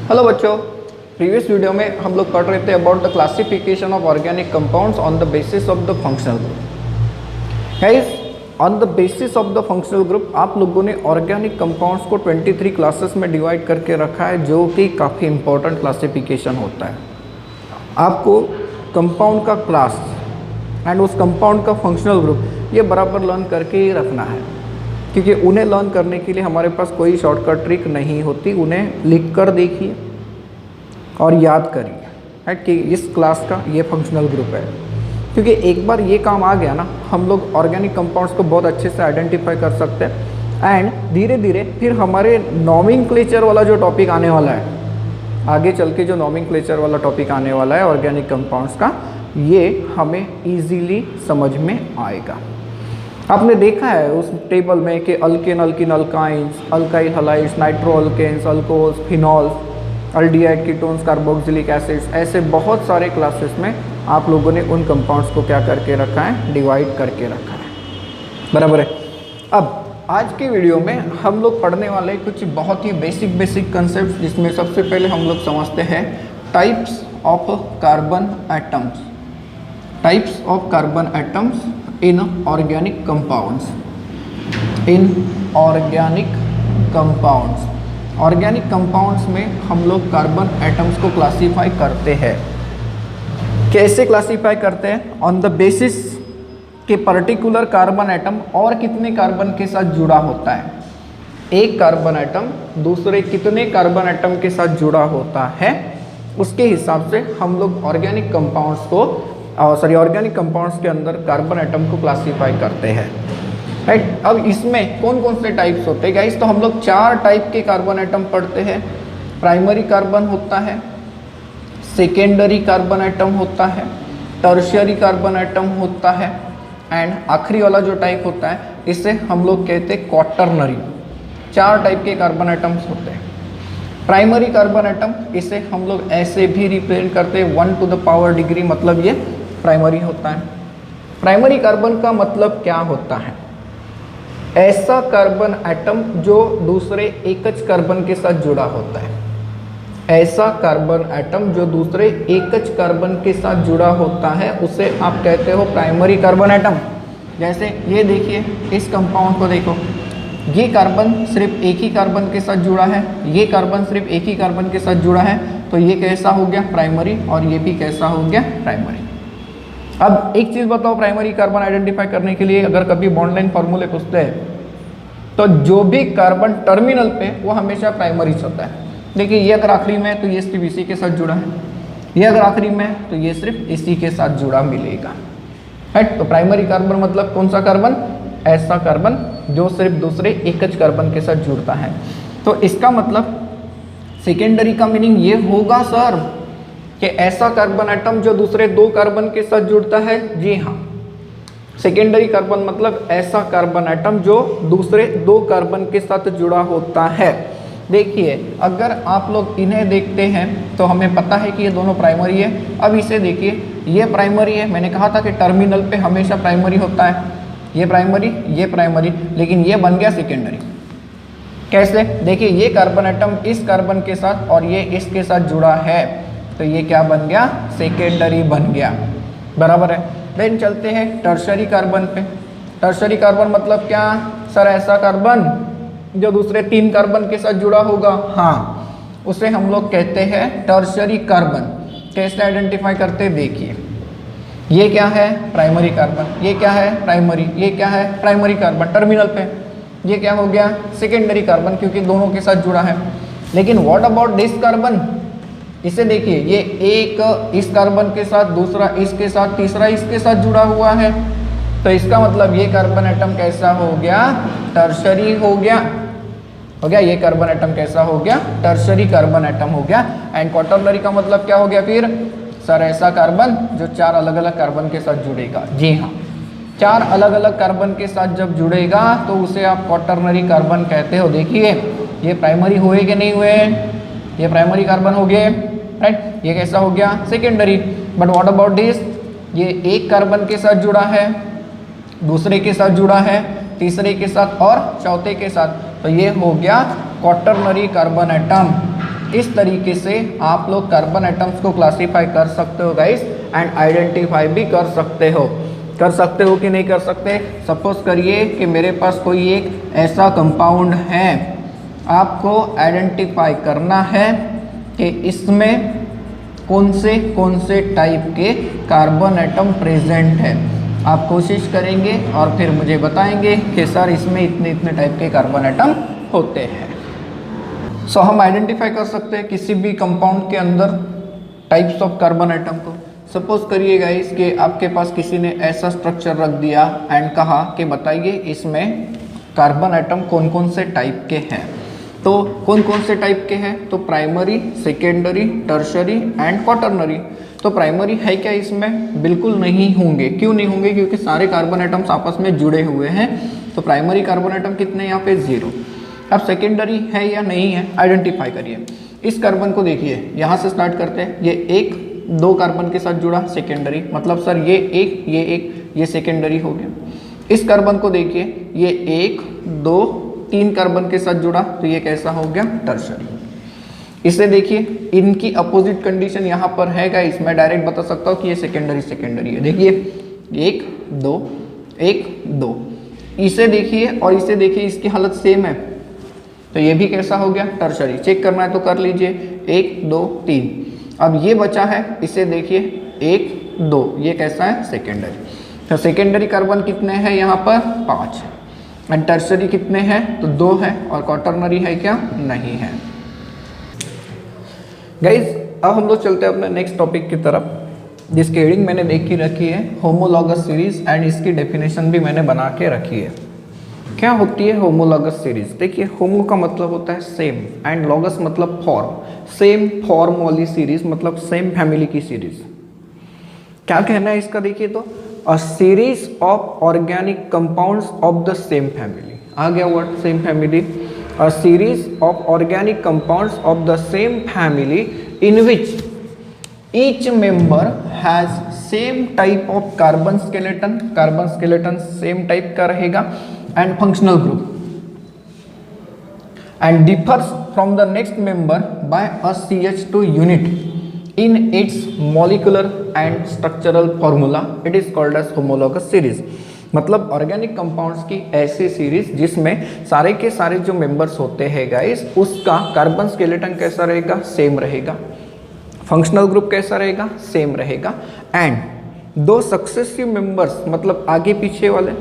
Hello बच्चों, previous video में हम लोग पढ़ रहे थे about the classification of organic compounds on the basis of the functional group. Guys, on the basis of the functional group आप लोगों ने ऑर्गेनिक कंपाउंड्स को 23 क्लासेस में डिवाइड करके रखा है, जो कि काफ़ी इंपॉर्टेंट क्लासिफिकेशन होता है। आपको कंपाउंड का क्लास एंड उस कंपाउंड का फंक्शनल ग्रुप ये बराबर लर्न करके ही रखना है, क्योंकि उन्हें लर्न करने के लिए हमारे पास कोई शॉर्टकट ट्रिक नहीं होती। उन्हें लिख कर देखिए और याद करिए, है कि इस क्लास का ये फंक्शनल ग्रुप है। क्योंकि एक बार ये काम आ गया ना, हम लोग ऑर्गेनिक कंपाउंड्स को बहुत अच्छे से आइडेंटिफाई कर सकते हैं। एंड धीरे धीरे फिर हमारे नॉमेनक्लेचर वाला जो टॉपिक आने वाला है, आगे चल के जो नॉमेनक्लेचर वाला टॉपिक आने वाला है ऑर्गेनिक कंपाउंड्स का, ये हमें ईजीली समझ में आएगा। आपने देखा है उस टेबल में कि alkane, alkene, alkynes, alkyl halides, nitro alkanes, alcohols, phenols, aldehyde ketones, carboxylic acids, ऐसे बहुत सारे क्लासेस में आप लोगों ने उन कंपाउंड्स को क्या करके रखा है, डिवाइड करके रखा है। बराबर है। अब आज के वीडियो में हम लोग पढ़ने वाले कुछ बहुत ही बेसिक कंसेप्ट, जिसमें सबसे पहले हम लोग समझते हैं types of carbon atoms. Types of carbon atoms in organic compounds. In organic compounds, organic compounds में हम लोग कार्बन एटम्स को क्लासीफाई करते हैं। कैसे क्लासीफाई करते हैं? ऑन द बेसिस के पर्टिकुलर कार्बन एटम और कितने कार्बन के साथ जुड़ा होता है। एक कार्बन एटम दूसरे कितने कार्बन एटम के साथ जुड़ा होता है, उसके हिसाब से हम लोग ऑर्गेनिक कंपाउंड्स को ऑर्गेनिक कंपाउंड्स के अंदर कार्बन एटम को क्लासीफाई करते हैं। राइट। अब इसमें कौन कौन से टाइप्स होते हैं गाइस? तो हम लोग 4 टाइप के कार्बन एटम पढ़ते हैं। प्राइमरी कार्बन होता है, सेकेंडरी कार्बन एटम होता है, टर्शियरी कार्बन एटम होता है, एंड आखिरी वाला जो टाइप होता है इसे हम लोग कहते हैं क्वाटरनरी। 4 टाइप के कार्बन एटम्स होते हैं। प्राइमरी कार्बन एटम, इसे हम लोग ऐसे भी रिप्रेजेंट करते हैं 1 टू द पावर डिग्री, मतलब ये प्राइमरी होता है। प्राइमरी कार्बन का मतलब क्या होता है? ऐसा कार्बन एटम जो दूसरे एकच कार्बन के साथ जुड़ा होता है। ऐसा कार्बन एटम जो दूसरे एकच कार्बन के साथ जुड़ा होता है, उसे आप कहते हो प्राइमरी कार्बन एटम। जैसे ये देखिए, इस कंपाउंड को देखो, ये कार्बन सिर्फ एक ही कार्बन के साथ जुड़ा है, ये कार्बन सिर्फ एक ही कार्बन के साथ जुड़ा है, तो ये कैसा हो गया? प्राइमरी। और ये भी कैसा हो गया? प्राइमरी। अब एक चीज़ बताओ, प्राइमरी कार्बन आइडेंटिफाई करने के लिए अगर कभी बॉन्ड लाइन फॉर्मूले पूछते हैं, तो जो भी कार्बन टर्मिनल पे, वो हमेशा प्राइमरी होता है। देखिए, ये अगर आखिरी में है तो ये सिर्फ इसी के साथ जुड़ा है, ये अगर आखिरी में है तो ये सिर्फ इसी के साथ जुड़ा मिलेगा। राइट। तो प्राइमरी कार्बन मतलब कौन सा कार्बन? ऐसा कार्बन जो सिर्फ दूसरे एकच कार्बन के साथ जुड़ता है। तो इसका मतलब सेकेंडरी का मीनिंग ये होगा सर कि ऐसा कार्बन एटम जो दूसरे 2 कार्बन के साथ जुड़ता है। जी हाँ, सेकेंडरी कार्बन मतलब ऐसा कार्बन एटम जो दूसरे 2 कार्बन के साथ जुड़ा होता है। देखिए, अगर आप लोग इन्हें देखते हैं तो हमें पता है कि ये दोनों प्राइमरी है। अब इसे देखिए, ये प्राइमरी है, मैंने कहा था कि टर्मिनल पे हमेशा प्राइमरी होता है। ये प्राइमरी, लेकिन ये बन गया सेकेंडरी। कैसे? देखिए, ये कार्बन एटम इस कार्बन के साथ और ये इसके साथ जुड़ा है, तो ये क्या बन गया? सेकेंडरी बन गया। बराबर है। देन चलते हैं टर्शियरी कार्बन पे। टर्शियरी कार्बन मतलब क्या सर? ऐसा कार्बन जो दूसरे 3 कार्बन के साथ जुड़ा होगा। हाँ, उसे हम लोग कहते हैं टर्शियरी कार्बन। कैसे आइडेंटिफाई करते हैं? देखिए, ये क्या है? Primary carbon. ये क्या है? प्राइमरी। ये क्या है? प्राइमरी कार्बन टर्मिनल पे। ये क्या हो गया? सेकेंडरी कार्बन, क्योंकि दोनों के साथ जुड़ा है। लेकिन व्हाट अबाउट दिस कार्बन? इसे देखिए, ये एक इस कार्बन के साथ, दूसरा इसके साथ, तीसरा इसके साथ जुड़ा हुआ है, तो इसका मतलब ये कार्बन एटम कैसा हो गया? टर्शियरी हो गया। ये कार्बन एटम कैसा हो गया? टर्शियरी कार्बन एटम हो गया। एंड क्वाटरनरी का मतलब क्या हो गया फिर? सर, ऐसा कार्बन जो 4 अलग अलग कार्बन के साथ जुड़ेगा। जी हाँ, 4 अलग अलग कार्बन के साथ जब जुड़ेगा तो उसे आप क्वाटरनरी कार्बन कहते हो। देखिए, ये प्राइमरी हुए कि नहीं हुए? ये प्राइमरी कार्बन हो गए। राइट। ये कैसा हो गया? Secondary. But what about this? ये एक कार्बन के साथ जुड़ा है, दूसरे के साथ जुड़ा है, तीसरे के साथ और चौथे के साथ, तो ये हो गया क्वाटरनरी कार्बन एटम। इस तरीके से आप लोग कार्बन एटम्स को क्लासीफाई कर सकते हो गाइस एंड आइडेंटिफाई भी कर सकते हो। कि नहीं कर सकते? सपोज करिए कि मेरे पास कोई एक ऐसा कंपाउंड है, आपको आइडेंटिफाई करना है कि इसमें कौन से टाइप के कार्बन एटम प्रेजेंट है। आप कोशिश करेंगे और फिर मुझे बताएंगे कि सर इसमें इतने टाइप के कार्बन एटम होते हैं। सो हम आइडेंटिफाई कर सकते हैं किसी भी कंपाउंड के अंदर टाइप्स ऑफ कार्बन एटम को। सपोज करिए गाइस कि आपके पास किसी ने ऐसा स्ट्रक्चर रख दिया एंड कहा कि बताइए इसमें कार्बन एटम कौन से टाइप के हैं। तो कौन से टाइप के हैं? तो primary, secondary, tertiary and quaternary. तो प्राइमरी है क्या इसमें? बिल्कुल नहीं होंगे। क्यों नहीं होंगे? क्योंकि सारे कार्बन एटम्स आपस में जुड़े हुए हैं। तो प्राइमरी कार्बन एटम कितने यहाँ पे? 0। अब सेकेंडरी है या नहीं है, आइडेंटिफाई करिए। इस कार्बन को देखिए, यहाँ से स्टार्ट करते हैं। ये 1-2 कार्बन के साथ जुड़ा, सेकेंडरी। मतलब सर ये एक, ये सेकेंडरी हो गया। इस कार्बन को देखिए, ये 1-2-3 कार्बन के साथ जुड़ा, तो ये कैसा हो गया? टर्शरी। इसे देखिए, इनकी अपोजिट कंडीशन यहाँ पर है गाइस, मैं डायरेक्ट बता सकता हूँ कि ये सेकेंडरी है। देखिए 1-2 इसे देखिए और इसे देखिए, इसकी हालत सेम है, तो ये भी कैसा हो गया? टर्शरी। चेक करना है तो कर लीजिए, 1-2-3। अब ये बचा है, इसे देखिए 1-2, ये कैसा है? सेकेंडरी। तो सेकेंडरी कार्बन कितने हैं यहाँ पर? 5। एंड टर्शरी कितने हैं? तो 2 है। और क्वाटरनरी है क्या? नहीं है। गाइज अब हम लोग चलते हैं अपने नेक्स्ट टॉपिक की तरफ, जिसकी हेडिंग मैंने देख के रखी है होमोलॉगस सीरीज एंड इसकी डेफिनेशन भी मैंने बना के रखी है। क्या होती है होमोलॉगस सीरीज? देखिए, होमो का मतलब होता है सेम एंड लॉगस मतलब फॉर्म। सेम फॉर्म वाली सीरीज मतलब सेम फैमिली की सीरीज। क्या कहना है इसका? देखिए तो a series of organic compounds of the same family. आ गया word same family. A series of organic compounds of the same family in which each member has same type of carbon skeleton same type का रहेगा and functional group and differs from the next member by a CH2 unit in its molecular and structural formula. It is called as homologous series. मतलब organic compounds की ऐसी series जिसमें सारे के सारे जो मेंबर्स होते हैं गाइस, उसका कार्बन स्केलेटन कैसा रहेगा? सेम रहेगा। फंक्शनल ग्रुप कैसा रहेगा? सेम रहेगा। एंड 2 सक्सेसिव मेंबर्स मतलब आगे पीछे वाले,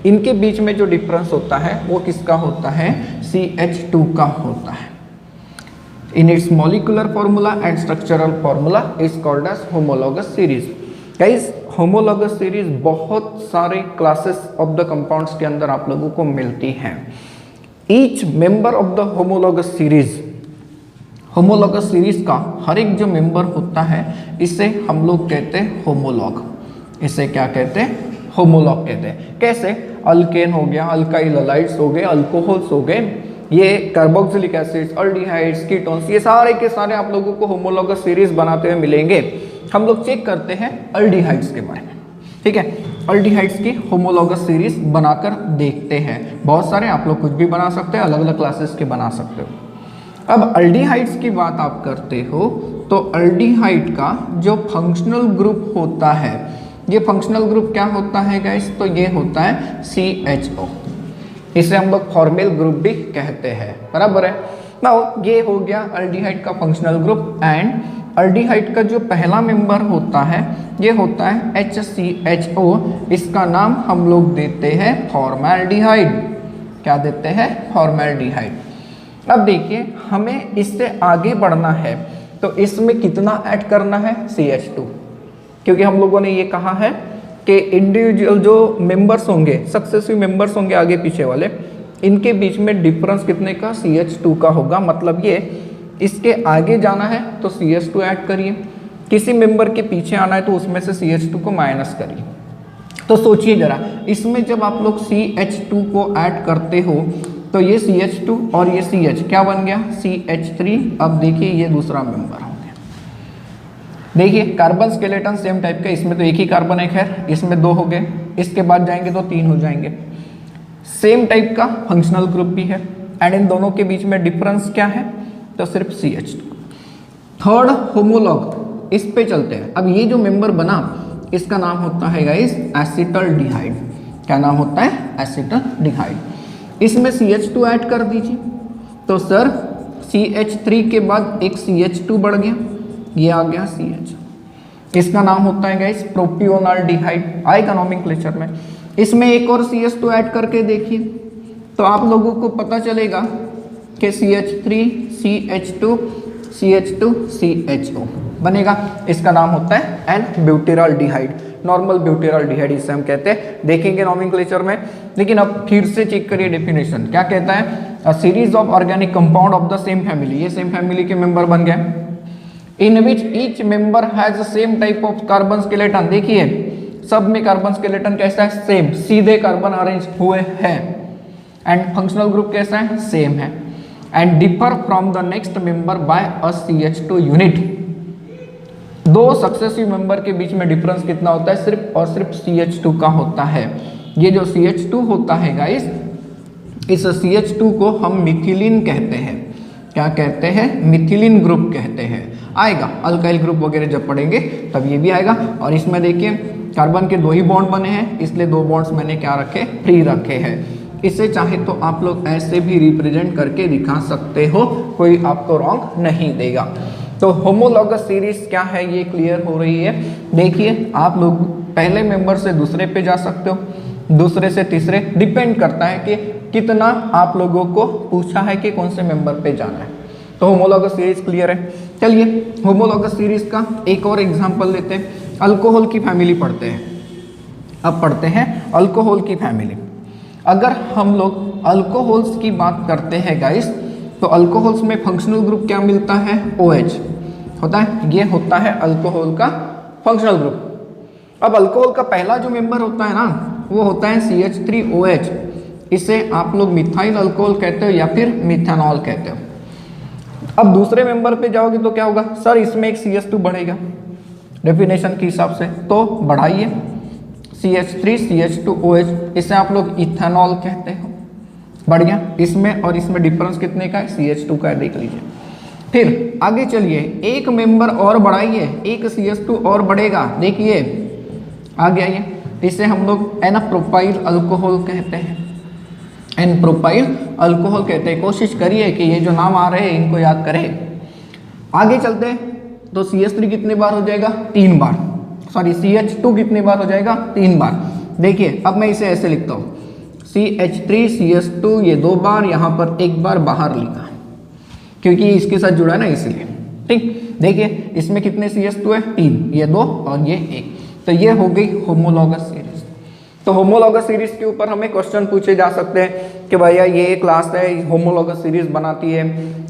इनके बीच में जो डिफरेंस होता है वो किसका होता है? CH2 का होता है। In its molecular formula and structural formula is called as homologous series. Guys homologous series बहुत सारे क्लासेस ऑफ द कंपाउंड्स के अंदर आप लोगों को मिलती हैं। Each member of the homologous series, homologous series का हर एक जो मेंबर होता है इसे हम लोग कहते हैं होमोलॉग। इसे क्या कहते हैं? होमोलॉग कहते हैं। कैसे? अल्केन हो गया, अल्काइल हलाइड्स हो गए, अल्कोहल्स हो गए, ये कार्बोक्सिलिक एसिड्स, अल्डिहाइड्स, कीटोन्स, ये सारे के सारे आप लोगों को होमोलॉगस सीरीज बनाते हुए मिलेंगे। हम लोग चेक करते हैं अल्डिहाइड्स के बारे में, ठीक है? अल्डिहाइड्स की होमोलॉगस सीरीज बनाकर देखते हैं। बहुत सारे आप लोग कुछ भी बना सकते हैं, अलग अलग क्लासेस के बना सकते हो। अब अल्डिहाइड्स की बात आप करते हो तो अल्डिहाइड का जो फंक्शनल ग्रुप होता है, ये फंक्शनल ग्रुप क्या होता है गाइस? तो ये होता है CHO। इसे हम लोग फॉर्मेल ग्रुप भी कहते हैं, बराबर है ना? ये हो गया अल्डिहाइड का फंक्शनल ग्रुप। एंड अल्डिहाइड का जो पहला मेंबर होता है ये होता है HCHO। इसका नाम हम लोग देते हैं फॉर्मल्डिहाइड। क्या देते हैं? फॉर्मल्डिहाइड। अब देखिए, हमें इससे आगे बढ़ना है तो इसमें कितना ऐड करना है? CH2। क्योंकि हम लोगों ने ये कहा है कि इंडिविजुअल जो मेंबर्स होंगे, सक्सेसिव मेंबर्स होंगे आगे पीछे वाले, इनके बीच में डिफरेंस कितने का? CH2 का होगा। मतलब ये इसके आगे जाना है तो CH2 ऐड करिए, किसी मेंबर के पीछे आना है तो उसमें से CH2 को माइनस करिए। तो सोचिए जरा, इसमें जब आप लोग CH2 को ऐड करते हो तो ये CH2 और ये CH क्या बन गया? CH3। अब देखिए ये दूसरा मेंबर हो गया। देखिए कार्बन स्केलेटन सेम टाइप का, इसमें तो एक ही कार्बन है, खैर इसमें 2 हो गए, इसके बाद जाएंगे तो 3 हो जाएंगे। सेम टाइप का फंक्शनल ग्रुप भी है एंड इन दोनों के बीच में डिफरेंस क्या है? तो सिर्फ CH2। थर्ड होमोलॉग, इस पे चलते हैं। अब ये जो मेंबर बना इसका नाम होता है गाइस एसिटल्डिहाइड। क्या नाम होता है? एसिटल्डिहाइड। इसमें CH2 ऐड कर दीजिए तो सर CH3 के बाद एक CH2 बढ़ गया, ये आ गया CH। इसका नाम होता है गाइस प्रोपियोनाल्डिहाइड, आएगा नोमेनक्लेचर में। इसमें एक और CH2 ऐड करके देखिए तो आप लोगों को पता चलेगा कि CH3 CH2 CH2 CHO बनेगा। इसका नाम होता है एन ब्यूटेराल्डिहाइड, नॉर्मल ब्यूटेराल्डिहाइड इसे हम कहते हैं, देखेंगे नोमेनक्लेचर में। लेकिन अब फिर से चेक करिए डेफिनेशन क्या कहता है। A series of organic compound of the same family, ये सेम फैमिली के मेंबर बन गए, in which each member has same type of carbon skeleton. देखिए सब में कार्बन स्केलेटन कैसा है? सेम, सीधे कार्बन अरेंज हुए हैं। एंड फंक्शनल ग्रुप कैसा है? सेम है। And differ from the next member by a CH2 unit. दो सक्सेसिव मेंबर के बीच में डिफरेंस कितना होता है? सिर्फ और सिर्फ CH2 का होता है। ये जो CH2 होता है गाइस, इस CH2 को हम मिथिलीन कहते हैं। क्या कहते हैं? मिथिलीन ग्रुप कहते हैं। आएगा अल्काइल ग्रुप वगैरह जब पढ़ेंगे तब ये भी आएगा। और इसमें देखिए कार्बन के दो ही बॉन्ड बने हैं, इसलिए दो बॉन्ड्स मैंने क्या रखे? फ्री रखे हैं। इसे चाहे तो आप लोग ऐसे भी रिप्रेजेंट करके दिखा सकते हो, कोई आपको रॉन्ग नहीं देगा। तो होमोलॉगस सीरीज क्या है ये क्लियर हो रही है। देखिए आप लोग पहले मेंबर से दूसरे पे जा सकते हो, दूसरे से तीसरे, डिपेंड करता है कि कितना आप लोगों को पूछा है कि कौन से मेंबर पे जाना है। तो होमोलॉगस सीरीज क्लियर है। चलिए होमोलॉगस सीरीज का एक और एग्जांपल लेते हैं। अल्कोहल की फैमिली पढ़ते हैं। अब पढ़ते हैं अल्कोहल की फैमिली। अगर हम लोग अल्कोहल्स की बात करते हैं गाइस, तो अल्कोहल्स में फंक्शनल ग्रुप क्या मिलता है? OH होता है। ये होता है अल्कोहल का फंक्शनल ग्रुप। अब अल्कोहल का पहला जो मेंबर होता है ना, वो होता है CH3OH। इसे आप लोग मिथाइल अल्कोहल कहते हो या फिर मिथेनॉल कहते हो। अब दूसरे मेंबर पे जाओगे तो क्या होगा? सर इसमें एक CH2 बढ़ेगा डेफिनेशन के हिसाब से, तो बढ़ाइए CH3CH2OH, इसे आप लोग इथेनॉल कहते हो। बढ़ गया। इसमें और इसमें डिफरेंस कितने का है? CH2 का है, देख लीजिए। फिर आगे चलिए, एक मेंबर और बढ़ाइए, एक CH2 और बढ़ेगा, देखिए आ गया ये। इसे हम लोग एन प्रोपाइल अल्कोहल कहते हैं। एन प्रोपाइल अल्कोहल कहते हैं। कोशिश करिए कि ये जो नाम आ रहे हैं इनको याद करें। आगे चलते हैं तो CH3 कितने बार हो जाएगा? 3 बार। सॉरी CH2 कितने बार हो जाएगा? 3 बार। देखिए अब मैं इसे ऐसे लिखता हूँ, CH3 CH2 ये 2 बार, यहाँ पर 1 बार बाहर लिखा क्योंकि इसके साथ जुड़ा है ना इसलिए। ठीक, देखिए इसमें कितने CH2 है? 3, ये 2 और ये 1। तो ये हो गई होमोलॉगस सीरीज। तो होमोलॉगस सीरीज के ऊपर हमें क्वेश्चन पूछे जा सकते हैं कि भैया ये क्लास है होमोलॉगस सीरीज बनाती है,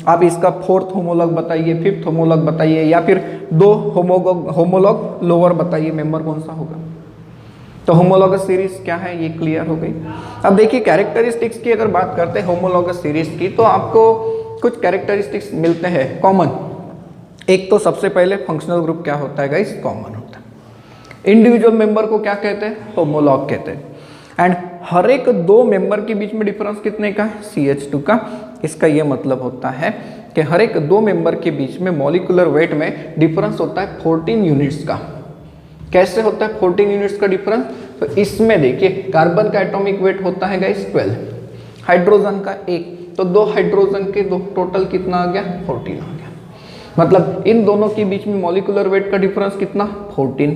आप इसका 4th होमोलॉग बताइए, 5th होमोलॉग बताइए, या फिर 2 होमोलॉग लोअर बताइए, मेंबर कौन सा होगा। तो होमोलॉगस सीरीज क्या है ये क्लियर हो गई। अब देखिए कैरेक्टरिस्टिक्स की अगर बात करते हैं होमोलॉगस सीरीज की, तो आपको कुछ कैरेक्टरिस्टिक्स मिलते हैं कॉमन। एक तो सबसे पहले फंक्शनल ग्रुप क्या होता है गाइस? कॉमन होता है। इंडिविजुअल मेंबर को क्या कहते हैं? होमोलॉग कहते हैं। एंड हर एक 2 मेंबर के बीच में डिफरेंस कितने का है? CH2 का। इसका ये मतलब होता है कि हर एक 2 मेंबर के बीच में मॉलिक्यूलर वेट में डिफरेंस होता है 14 यूनिट्स का। कैसे होता है 14 यूनिट्स का डिफरेंस? तो इसमें देखिए कार्बन का एटॉमिक वेट होता है गाइस 12, हाइड्रोजन का 1, तो 2 हाइड्रोजन के 2 टोटल कितना आ गया? 14 आ गया। मतलब इन दोनों के बीच में मॉलिक्यूलर वेट का डिफरेंस कितना? 14।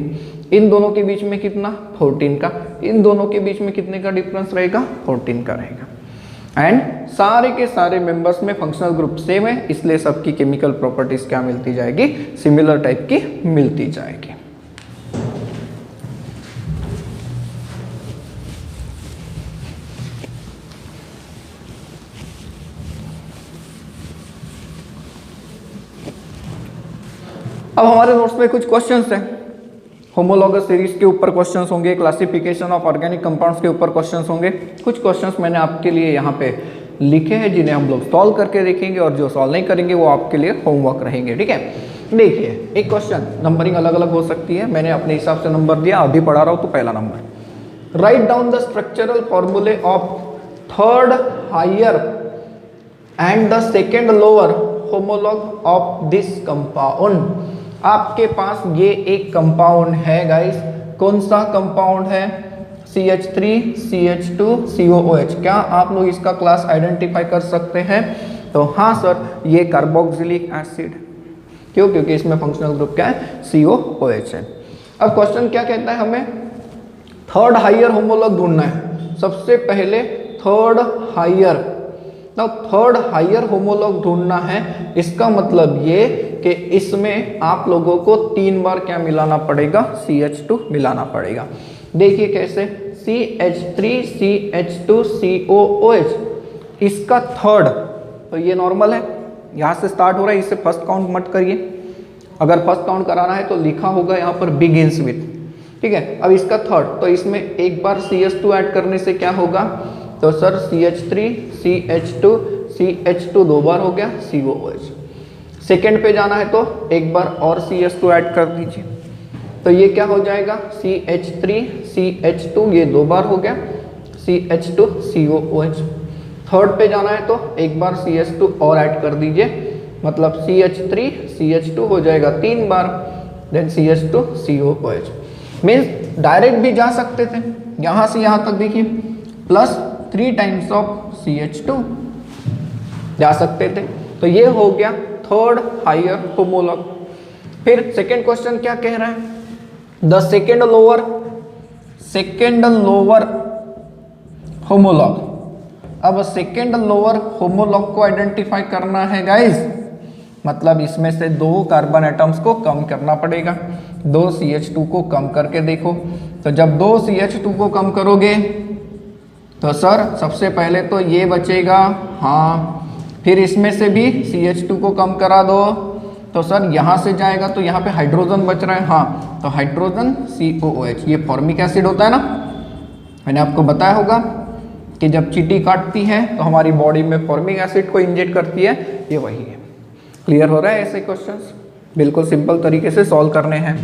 इन दोनों के बीच में कितना? 14 का। इन दोनों के बीच में कितने का डिफरेंस रहेगा? 14 का रहेगा। एंड सारे के सारे मेंबर्स में फंक्शनल ग्रुप सेम है, इसलिए सबकी केमिकल प्रॉपर्टीज क्या मिलती जाएगी? सिमिलर टाइप की मिलती जाएगी। अब हमारे नोट्स में कुछ क्वेश्चंस हैं। होमोलॉगस सीरीज के ऊपर क्वेश्चंस होंगे, क्लासिफिकेशन ऑफ ऑर्गेनिक कंपाउंड्स के ऊपर क्वेश्चंस होंगे। कुछ क्वेश्चंस मैंने आपके लिए यहाँ पे लिखे हैं जिन्हें हम लोग सॉल्व करके देखेंगे, और जो सॉल्व नहीं करेंगे वो आपके लिए होमवर्क रहेंगे। ठीक है, देखिए एक क्वेश्चन, नंबरिंग अलग अलग हो सकती है, मैंने अपने हिसाब से नंबर दिया, अभी पढ़ा रहा हूँ तो पहला number. Write down the structural formulae of 3rd higher and the 2nd lower homologue of this compound. आपके पास ये एक कंपाउंड है गाइस, कौन सा कंपाउंड है? CH3 CH2 COOH। क्या आप लोग इसका क्लास आइडेंटिफाई कर सकते हैं? तो हाँ सर, ये कार्बोक्सिलिक एसिड। क्यों? क्योंकि इसमें फंक्शनल ग्रुप क्या है? COOH है। अब क्वेश्चन क्या कहता है, हमें थर्ड हायर होमोलॉग ढूंढना है। सबसे पहले थर्ड हायर, तो थर्ड हायर होमोलॉग ढूंढना है। इसका मतलब ये कि इसमें आप लोगों को 3 बार क्या मिलाना पड़ेगा? CH2 मिलाना पड़ेगा। देखिए कैसे, CH3 CH2 COOH, इसका थर्ड, तो ये नॉर्मल है, यहाँ से स्टार्ट हो रहा है, इसे फर्स्ट काउंट मत करिए। अगर फर्स्ट काउंट कराना है तो लिखा होगा यहाँ पर बिगिंस विथ, ठीक है। अब इसका थर्ड, तो इसमें एक बार CH2 ऐड करने से क्या होगा? तो सर CH3 CH2 CH2 2 बार हो गया COOH। सेकेंड पे जाना है तो एक बार और CH2 ऐड कर दीजिए, तो ये क्या हो जाएगा? CH3 CH2, ये 2 बार हो गया CH2 COOH। थर्ड पे जाना है तो एक बार CH2 और ऐड कर दीजिए, मतलब CH3 CH2 हो जाएगा 3 बार, then CH2 COOH। Means direct भी जा सकते थे, यहाँ से यहाँ तक देखिए प्लस 3 टाइम्स ऑफ CH2 जा सकते थे। तो ये हो गया थर्ड हायर होमोलॉग। फिर सेकेंड क्वेश्चन क्या कह रहा है? The second lower homologue. अब सेकेंड लोअर होमोलॉग को आइडेंटिफाई करना है गाइस, मतलब इसमें से 2 कार्बन एटम्स को कम करना पड़ेगा। 2 CH2 को कम करके देखो, तो जब 2 CH2 को कम करोगे तो सर सबसे पहले तो ये बचेगा, हाँ, फिर इसमें से भी CH2 को कम करा दो तो सर यहाँ से जाएगा, तो यहाँ पे हाइड्रोजन बच रहा है, हाँ, तो हाइड्रोजन COOH, ये फॉर्मिक एसिड होता है ना, मैंने आपको बताया होगा कि जब चींटी काटती है तो हमारी बॉडी में फॉर्मिक एसिड को इंजेक्ट करती है, ये वही है। क्लियर हो रहा है? ऐसे क्वेश्चंस बिल्कुल सिंपल तरीके से सॉल्व करने हैं।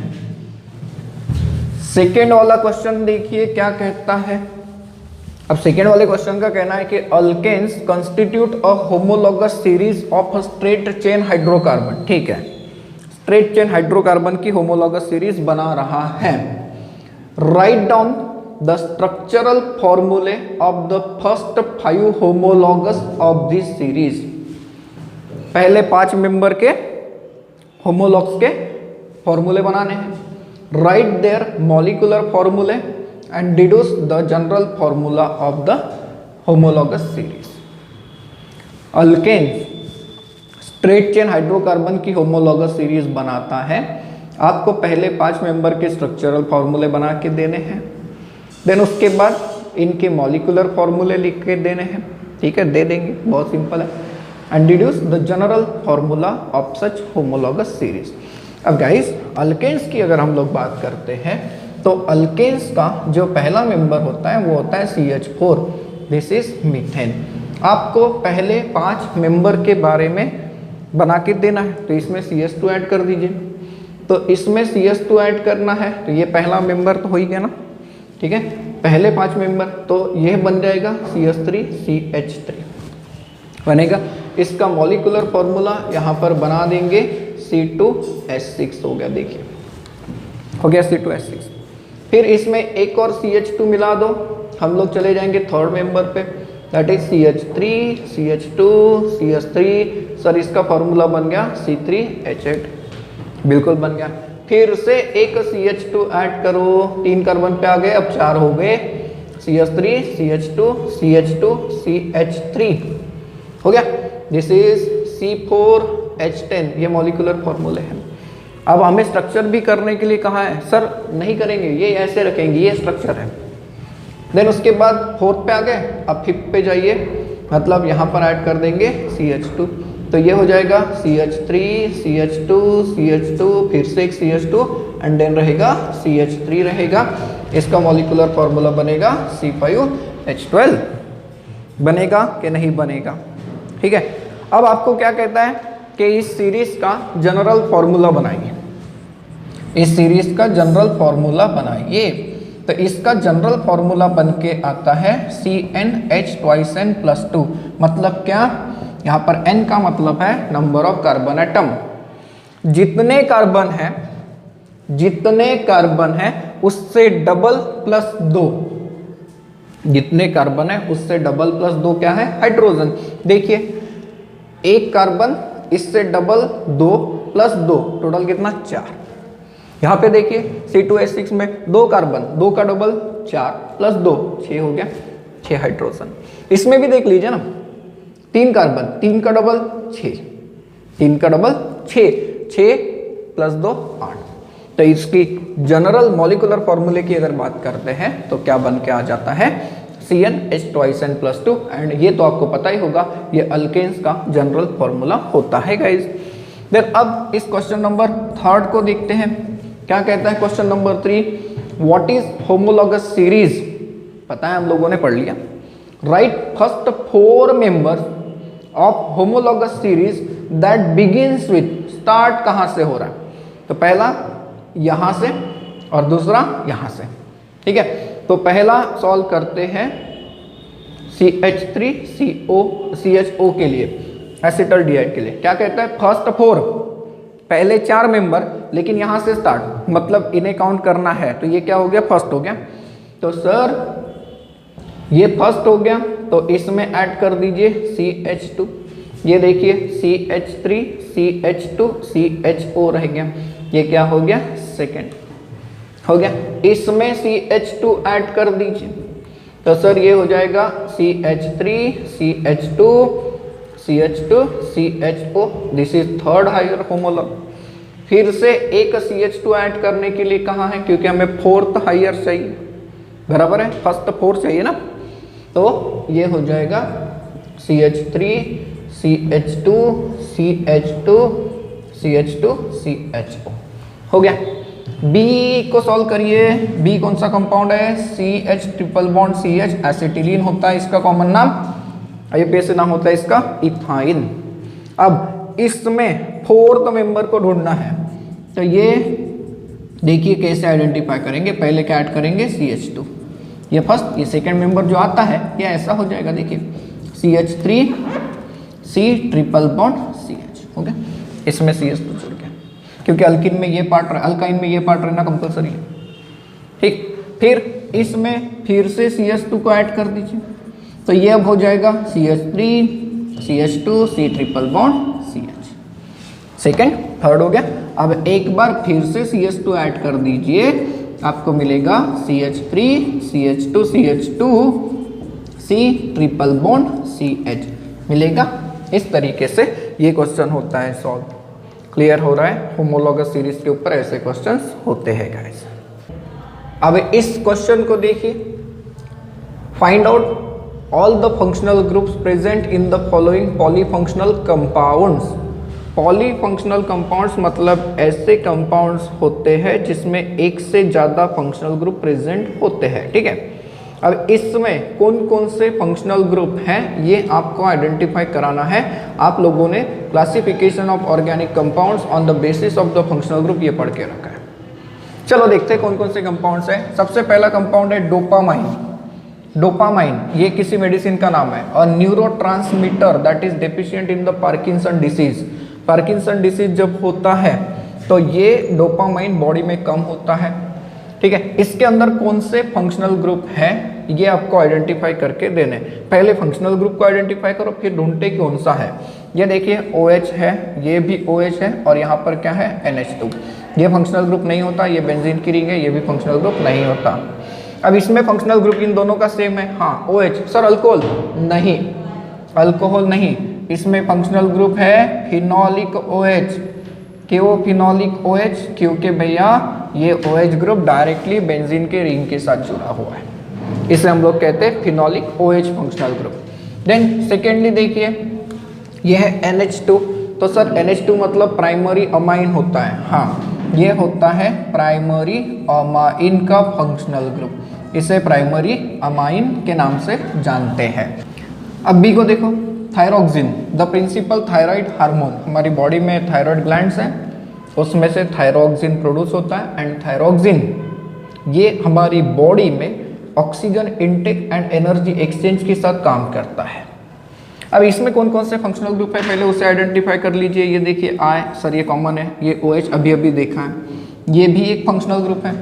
सेकेंड वाला क्वेश्चन देखिए क्या कहता है। अब सेकेंड वाले क्वेश्चन का कहना है कि alkanes constitute a homologous series of straight chain hydrocarbon. ठीक है, स्ट्रेट चेन हाइड्रोकार्बन की होमोलॉगस सीरीज बना रहा है। Right down the structural formulae of the first 5 homologous of this series. पहले 5 मेंबर के होमोलॉग्स के फॉर्मूले बनाने हैं। Write their molecular formulae and deduce the general formula of the homologous series. Alkane straight chain hydrocarbon की homologous series बनाता है। आपको पहले 5 मेंबर के स्ट्रक्चरल फॉर्मूले बना के देने हैं, देन उसके बाद इनके मॉलिक्यूलर फॉर्मूले लिख के देने हैं। ठीक है, दे देंगे, बहुत सिंपल है। And deduce the general formula of such homologous series. अब गाइस अल्केन्स की अगर हम लोग बात करते हैं तो अल्केन्स का जो पहला मेंबर होता है वो होता है CH4, दिस इज मीथेन। आपको पहले 5 मेंबर के बारे में बना के देना है, तो इसमें CH2 ऐड कर दीजिए। तो इसमें CH2 ऐड करना है, तो ये पहला मेंबर तो हो ही गया ना, ठीक है, पहले 5 मेंबर, तो यह बन जाएगा CH3 CH3 बनेगा। इसका मॉलिक्यूलर फॉर्मूला यहाँ पर बना देंगे, C2H6 हो गया, देखिए हो गया C2H6। फिर इसमें एक और CH2 मिला दो, हम लोग चले जाएंगे थर्ड मेंबर पे, that is CH3 CH2 CH3। Sir इसका फॉर्मूला बन गया C3H8, बिल्कुल बन गया। फिर से एक CH2 ऐड करो, 3 कार्बन पे आ गए, अब 4 हो गए, CH3 CH2 CH2 CH3 हो गया। दिस इज C4H10, ये मॉलिक्यूलर फॉर्मूले हैं। अब हमें स्ट्रक्चर भी करने के लिए कहा है, सर नहीं करेंगे, ये ऐसे रखेंगे, ये स्ट्रक्चर है। देन उसके बाद 4th पे आ गए, अब 5th पे जाइए, मतलब यहाँ पर ऐड कर देंगे CH2, तो ये हो जाएगा CH3 CH2 CH2, फिर से एक CH2 एंड देन रहेगा CH3 रहेगा। इसका मॉलिक्यूलर फॉर्मूला बनेगा C5H12। बनेगा कि नहीं बनेगा? ठीक है। अब आपको क्या कहता है कि इस सीरीज का जनरल फॉर्मूला बनाइए, इस सीरीज का जनरल फॉर्मूला बनाइए। तो इसका जनरल फॉर्मूला बन के आता है CnH2n+2, मतलब क्या यहाँ पर n का मतलब है नंबर ऑफ कार्बन एटम। जितने कार्बन है उससे डबल प्लस 2, जितने कार्बन है उससे डबल प्लस 2 क्या है? हाइड्रोजन। देखिए एक कार्बन, इससे डबल 2 प्लस 2, टोटल कितना? 4। यहाँ पे देखिए C2H6 में 2 कार्बन, 2 का डबल 4 प्लस 2 6 हो गया, 6 हाइड्रोजन। इसमें भी देख लीजिए ना, 3 कार्बन, 3 का डबल 6, 3 का डबल 6, 6 प्लस 2 8। तो इसकी जनरल मॉलिक्यूलर फॉर्मूले की अगर बात करते हैं तो क्या बन के आ जाता है? CnH2n+2। एंड ये तो आपको पता ही होगा, ये अल्केन्स का जनरल फॉर्मूला होता है गाइस। देन अब इस क्वेश्चन नंबर 3 को देखते हैं। क्या कहता है question number 3? What is homologous series? पता है, हम लोगों ने पढ़ लिया। Right first 4 members of homologous series that begins with, start कहां से हो रहा है? तो पहला यहां से और दूसरा यहां से, ठीक है। तो पहला सॉल्व करते हैं CH3COCHO के लिए, एसिटल्डिहाइड के लिए। क्या कहता है? फर्स्ट 4, पहले 4 मेंबर, लेकिन यहां से स्टार्ट, मतलब इन्हें काउंट करना है। तो ये क्या हो गया? फर्स्ट हो गया। तो सर ये फर्स्ट हो गया, तो इसमें ऐड कर दीजिए CH2। ये देखिए CH3 CH2 CHO रह गया, ये क्या हो गया? सेकेंड हो गया। इसमें CH2 ऐड कर दीजिए, तो सर ये हो जाएगा CH3 CH2 CH2 CHO, this is third higher homolog. फिर से एक CH2 ऐड करने के लिए कहाँ है? क्योंकि हमें फोर्थ हायर चाहिए, बराबर है, फर्स्ट 4 चाहिए ना। तो ये हो जाएगा CH3 CH2 CH2 CH2 CHO हो गया। B को सॉल्व करिए। B कौन सा कंपाउंड है? CH triple bond CH, acetylene होता है इसका कॉमन नाम। IUPAC नाम होता है इसका इथाइन। अब इसमें 4th मेंबर को ढूंढना है, तो ये देखिए कैसे आइडेंटिफाई करेंगे। पहले क्या ऐड करेंगे? CH2, ये फर्स्ट, ये सेकंड मेंबर जो आता है ये ऐसा हो जाएगा। देखिए CH3 C triple bond CH हो गया, इसमें CH2 जुड़ गया, क्योंकि अल्किन में ये पार्ट, अल्काइन में ये पार्ट रहना कंपलसरी है, ठीक। फिर इसमें फिर से CH2 को ऐड कर दीजिए, तो ये अब हो जाएगा CH3 CH2 C triple bond CH, second, third हो गया। अब एक बार फिर से CH2 ऐड कर दीजिए, आपको मिलेगा CH3 CH2 CH2 C triple bond CH मिलेगा। इस तरीके से ये क्वेश्चन होता है सॉल्व। क्लियर हो रहा है? होमोलॉगस सीरीज के ऊपर ऐसे क्वेश्चंस होते हैं गाइस। अब इस क्वेश्चन को देखिए, find out all the functional groups present in the following polyfunctional compounds. Polyfunctional compounds मतलब ऐसे कंपाउंड्स होते हैं जिसमें एक से ज़्यादा फंक्शनल ग्रुप प्रेजेंट होते हैं, ठीक है। अब इसमें कौन कौन से फंक्शनल ग्रुप हैं ये आपको आइडेंटिफाई कराना है। आप लोगों ने classification of organic compounds on the basis of the functional group ये पढ़ के रखा है। चलो देखते हैं कौन कौन से कंपाउंड्स हैं। सबसे पहला कंपाउंड है डोपामाइन। डोपामाइन ये किसी मेडिसिन का नाम है, और neurotransmitter that is deficient in the Parkinson disease. Parkinson disease जब होता है तो ये डोपामाइन बॉडी में कम होता है, ठीक है। इसके अंदर कौन से फंक्शनल ग्रुप है ये आपको आइडेंटिफाई करके देने। पहले फंक्शनल ग्रुप को आइडेंटिफाई करो, फिर ढूंढते कौन सा है। ये देखिए OH है, ये भी OH है, और यहाँ पर क्या है? NH2। ये फंक्शनल ग्रुप नहीं होता, ये बेंजीन की रिंग है, ये भी फंक्शनल ग्रुप नहीं होता। अब इसमें फंक्शनल ग्रुप इन दोनों का सेम है, हाँ OH। सर अल्कोहल नहीं, अल्कोहल नहीं, इसमें फंक्शनल ग्रुप है फिनोलिक OH। क्यों फिनोलिक OH? क्योंकि भैया ये OH ग्रुप डायरेक्टली बेंजीन के रिंग के साथ जुड़ा हुआ है, इसे हम लोग कहते हैं phenolic OH functional group. Then secondly देखिए ये है NH2। तो सर NH2 मतलब प्राइमरी अमाइन होता है, हाँ ये होता है प्राइमरी अमाइन का फंक्शनल ग्रुप, इसे प्राइमरी अमाइन के नाम से जानते हैं। अब B को देखो, thyroxine the principal thyroid hormone. हमारी बॉडी में थायराइड ग्लैंड्स हैं, उसमें से थायरोक्सिन प्रोड्यूस होता है, एंड थायरोक्सिन ये हमारी बॉडी में oxygen intake and energy exchange के साथ काम करता है। अब इसमें कौन कौन से फंक्शनल ग्रुप है पहले उसे आइडेंटिफाई कर लीजिए। ये देखिए आई, सर ये कॉमन है, ये OH अभी अभी देखा है, ये भी एक फंक्शनल ग्रुप है,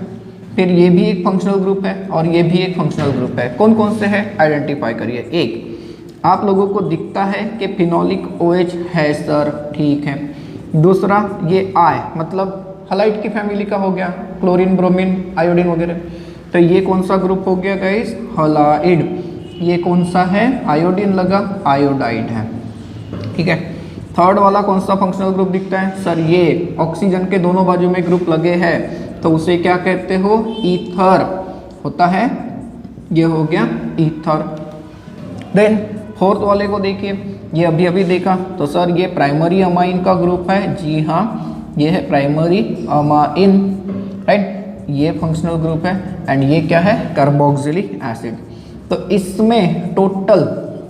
फिर ये भी एक फंक्शनल ग्रुप है और ये भी एक फंक्शनल ग्रुप है। कौन कौन से है आइडेंटिफाई करिए। एक आप लोगों को दिखता है कि फिनोलिक OH है सर, ठीक है। दूसरा ये आई मतलब हलाइड की फैमिली का हो गया, क्लोरीन, ब्रोमीन, आयोडीन वगैरह, तो ये कौन सा ग्रुप हो गया गाइस, हलाइड। ये कौन सा है, आयोडीन लगा, आयोडाइड है, ठीक है। थर्ड वाला कौन सा फंक्शनल ग्रुप दिखता है सर, ये ऑक्सीजन के दोनों बाजू में ग्रुप लगे हैं तो उसे क्या कहते हो, ईथर होता है, ये हो गया ईथर। देन फोर्थ वाले को देखिए, ये अभी अभी देखा तो सर ये प्राइमरी अमाइन का ग्रुप है, जी हाँ ये है प्राइमरी अमाइन, राइट, ये फंक्शनल ग्रुप है। एंड ये क्या है, कार्बोक्सिलिक एसिड। तो इसमें टोटल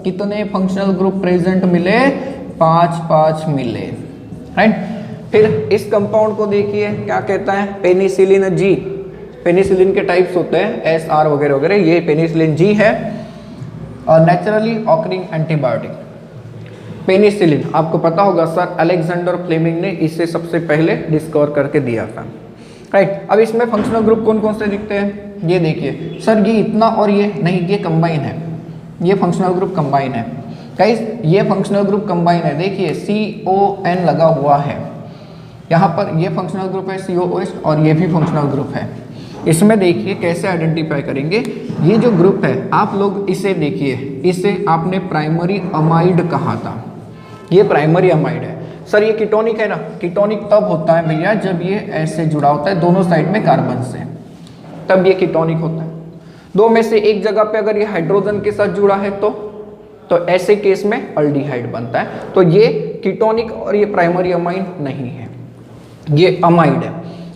कितने फंक्शनल ग्रुप प्रेजेंट मिले, 5 मिले, राइट। फिर इस कंपाउंड को देखिए क्या कहता है, पेनिसिलिन जी। पेनिसिलिन के टाइप्स होते हैं SR वगैरह वगैरह, ये पेनिसिलिन जी है और नेचुरली ऑकरिंग एंटीबायोटिक। पेनिसिलिन आपको पता होगा सर, अलेक्जेंडर फ्लेमिंग ने इसे सबसे पहले डिस्कवर करके दिया था, राइट। अब इसमें फंक्शनल ग्रुप कौन कौन से दिखते हैं, ये देखिए सर, ये इतना और ये नहीं, ये कंबाइन है, ये फंक्शनल ग्रुप कंबाइन है गाइस, ये फंक्शनल ग्रुप कंबाइन है। देखिए CON लगा हुआ है यहाँ पर, ये फंक्शनल ग्रुप है COOH और ये भी फंक्शनल ग्रुप है। इसमें देखिए कैसे आइडेंटिफाई करेंगे, ये जो ग्रुप है आप लोग इसे देखिए, इसे आपने प्राइमरी अमाइड कहा था, ये प्राइमरी अमाइड है सर। ये कीटोनिक है ना, कीटोनिक तब होता है भैया जब ये ऐसे जुड़ा होता है दोनों साइड में कार्बन से, तब ये कीटोनिक होता है। दो में से एक जगह पे अगर ये हाइड्रोजन के साथ जुड़ा है तो ऐसे केस में अल्डिहाइड बनता है। तो ये कीटोनिक और ये प्राइमरी अमाइन नहीं है, ये अमाइड है।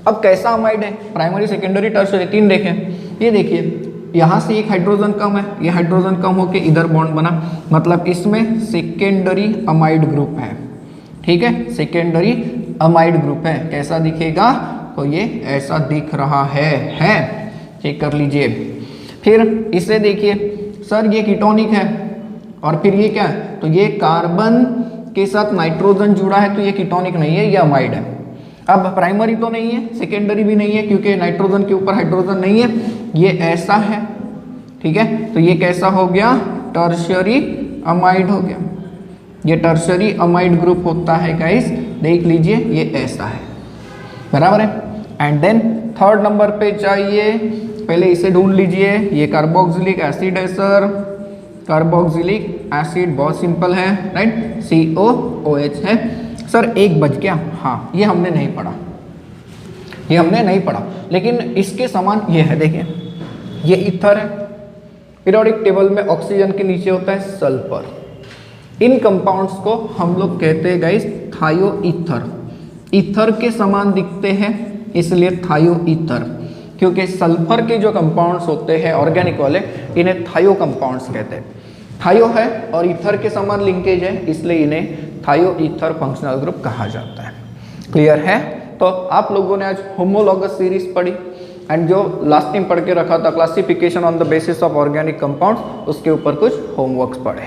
अब कैसा अमाइड है, प्राइमरी, सेकेंडरी, टर्शियरी, 3 देखें। ये देखिए यहाँ से एक हाइड्रोजन कम है, ये हाइड्रोजन कम होके इधर बॉन्ड बना, मतलब इसमें सेकेंडरी अमाइड ग्रुप है, ठीक है, सेकेंडरी अमाइड ग्रुप है। कैसा दिखेगा, तो ये ऐसा दिख रहा है, चेक कर लीजिए। फिर इसे देखिए सर, ये कीटोनिक है और फिर ये क्या है, तो ये कार्बन के साथ नाइट्रोजन जुड़ा है तो ये कीटोनिक नहीं है, ये अमाइड है। अब प्राइमरी तो नहीं है, सेकेंडरी भी नहीं है क्योंकि नाइट्रोजन के ऊपर हाइड्रोजन नहीं है, ये ऐसा है, ठीक है। तो ये कैसा हो गया, टर्शियरी अमाइड हो गया, ये टर्शियरी अमाइड ग्रुप होता है गाइस, देख लीजिए ये ऐसा है, बराबर है। एंड देन थर्ड नंबर पे जाइए, पहले इसे ढूंढ लीजिए, ये कार्बोक्सिलिक एसिड है सर, कार्बोक्सिलिक एसिड बहुत सिंपल है, राइट, COOH है सर। एक बच गया, हाँ ये हमने नहीं पढ़ा, ये हमने नहीं पढ़ा, लेकिन इसके समान ये है, देखिए ये ईथर है, पीरियोडिक टेबल में ऑक्सीजन के नीचे होता है सल्फर। इन कंपाउंड्स को हम लोग कहते हैं गाइस थायो ईथर, ईथर के समान दिखते हैं इसलिए थायो ईथर, क्योंकि सल्फर के जो कंपाउंड्स होते हैं ऑर्गेनिक वाले, इन्हें थायो कंपाउंड्स कहते हैं। थायो है और ईथर के समान लिंकेज है, इसलिए इन्हें थायो ईथर फंक्शनल ग्रुप कहा जाता है। क्लियर है? तो आप लोगों ने आज होमोलॉगस सीरीज पढ़ी एंड जो लास्ट टाइम पढ़ के रखा था classification on the basis of organic compounds, उसके ऊपर कुछ होमवर्क्स पढ़े।